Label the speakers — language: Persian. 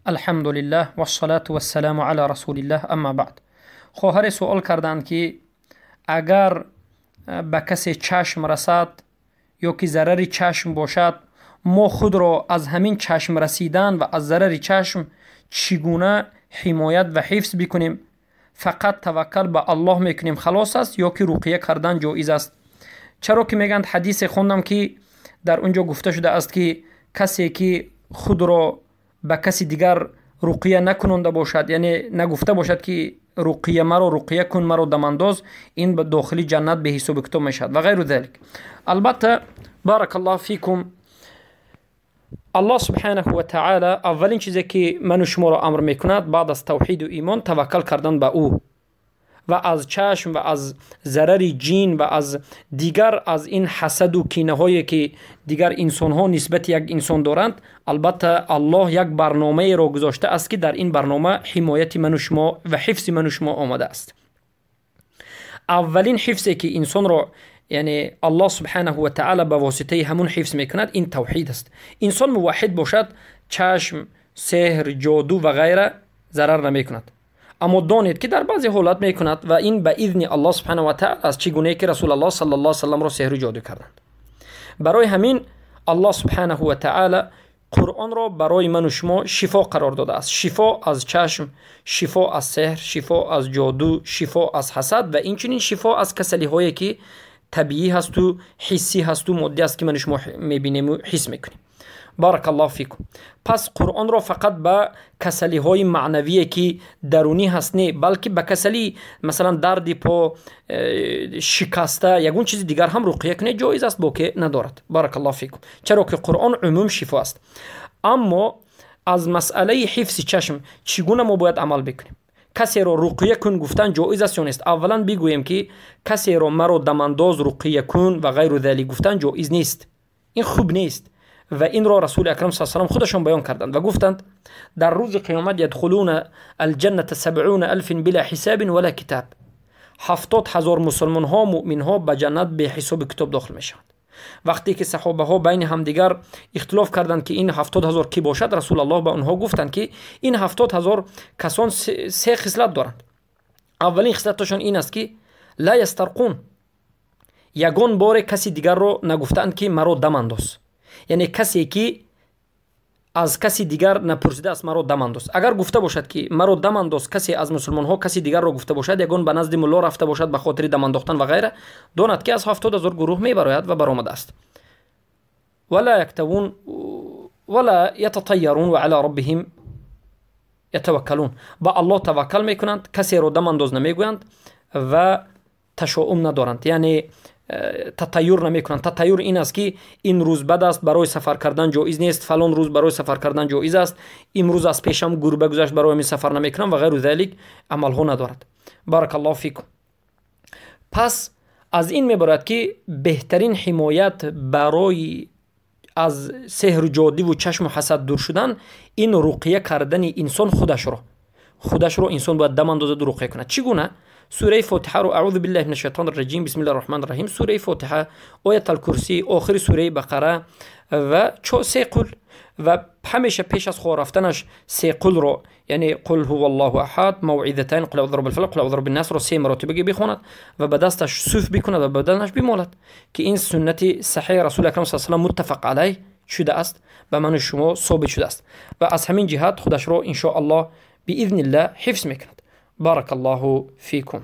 Speaker 1: الحمد لله و الصلاة و السلام علی رسول الله. اما بعد، خواهر سوال کردند که اگر به کسی چشم رسد یا که ضرر چشم باشد، ما خود را از همین چشم رسیدن و از ضرر چشم چگونه حمایت و حفظ بکنیم؟ فقط توکل به الله میکنیم خلاص است یا که رقیه کردن جایز است؟ چرا که میگند حدیث خوندم که در اونجا گفته شده است که کسی که خود را به کسی دیگر رقیه نکننده باشد، یعنی نگفته باشد که رقیه مرا رقیه کن، مرا دمانداز، این به داخلی جنت به حساب کتاب میشد و غیر ذلك. البته بارک الله فیکم، الله سبحانه و تعالی اولین چیزی که من و شما را امر میکند بعد از توحید و ایمان توکل کردن به او و از چشم و از ضرر جین و از دیگر از این حسد و کینه هایی که دیگر انسان ها نسبت یک انسان دارند. البته الله یک برنامه را گذاشته است که در این برنامه حمایت من و شما و حفظ من و شما آمده است. اولین حفظی که انسان را یعنی الله سبحانه و تعالی به واسطه همون حفظ میکند این توحید است. انسان موحد باشد چشم، سحر، جادو و غیره ضرر نمیکند، اما دانید که در بعضی حالات میکند و این به اذن الله سبحانه و تعالی از چگونه که رسول الله صلی الله علیه و سلم را سحر و جادو کردند. برای همین الله سبحانه و تعالی قرآن را برای من و شما شفا قرار داده است. شفا از چشم، شفا از سحر، شفا از جادو، شفا از حسد و اینچنین شفا از کسلی هایی که طبیعی هست و حسی هست و مادی است که من و شما میبینیم و حس میکنیم. بارک الله فیکم. پس قرآن را فقط به کسلی های معنوی که درونی هست نه، بلکه به کسلی مثلا درد پا، شکسته، یگون چیز دیگر هم رقیه کنه جایز است با که ندارد. بارک الله فیکم. چرا که قرآن عموم شفا است. اما از مسئله حفظ چشم چگونه ما باید عمل بکنیم؟ کسی را رقیه کن گفتن جایز است یا نیست؟ اولا بگویم که کسی را مرا دمانداز رقیه کن و غیر ذلك گفتن جایز نیست. این خوب نیست و این را رسول اکرم صلی الله علیه و آله خودشون بیان کردند و گفتند در روز قیامت یدخلون الجنة 70,000 بلا حساب ولا کتاب. 70,000 مسلمان ها مؤمن ها به جنت به حساب کتاب داخل میشوند. وقتی که صحابه ها بین همدیگر اختلاف کردند که این 70,000 کی باشد، رسول الله به آنها گفتند که این 70,000 کسان سه خصلت دارند. اولین خصلتشون این است که لا یسترقون، یگان بار کسی دیگر را نگفتند که مرا دم انداز، یعنی کسی که از کسی دیگر نپرسیده است مرا دم انداز. اگر گفته باشد که مرا دم انداز، کسی از مسلمان ها کسی دیگر را گفته باشد، یگان به نزد ملا رفته باشد به خاطر دم انداختن و غیره، داند که از 70,000 گروه می براید و برآمده است. ولا یکتوون ولا یتطیرون و علی ربهم یتوکلون. با الله توکل میکنند، کسی را دم انداز نمیگویند و تشاؤم ندارند، یعنی تطیر نمی کنند. تطیر این است که این روز بد است برای سفر کردن جایز نیست، فلان روز برای سفر کردن جایز است، امروز از پیشم گربه گذشت برای می سفر نمی کنم و غیر ذلك عمل ها ندارد. بارک الله فیکم. پس از این میبرد که بهترین حمایت برای از سحر و جادو و چشم و حسد دور شدن این رقیه کردن انسان خودش را انسان باید دم اندازد و رقیه کند. چگونه؟ سوره فاتحه رو اعوذ بالله من الشیطان الرجیم بسم الله الرحمن الرحیم، سوره فاتحه، آیت الکرسی، آخر سوره بقره و سه قل و همیشه پیش از خواب رفتنش سه قل رو، یعنی قل هو الله احد، موعظتین، قل اعوذ برب الفلق، قل اعوذ برب الناس رو سه مرتبه بخواند و به دستش صوف بکند و بدنش بمالد که این سنت صحیح رسول اکرم صلی الله علیه و آله متفق علیه شده است و من و شما ثابت شده است و از همین جهت خودش رو ان شاء الله باذن الله حفظ میکند. بارک الله فیکم.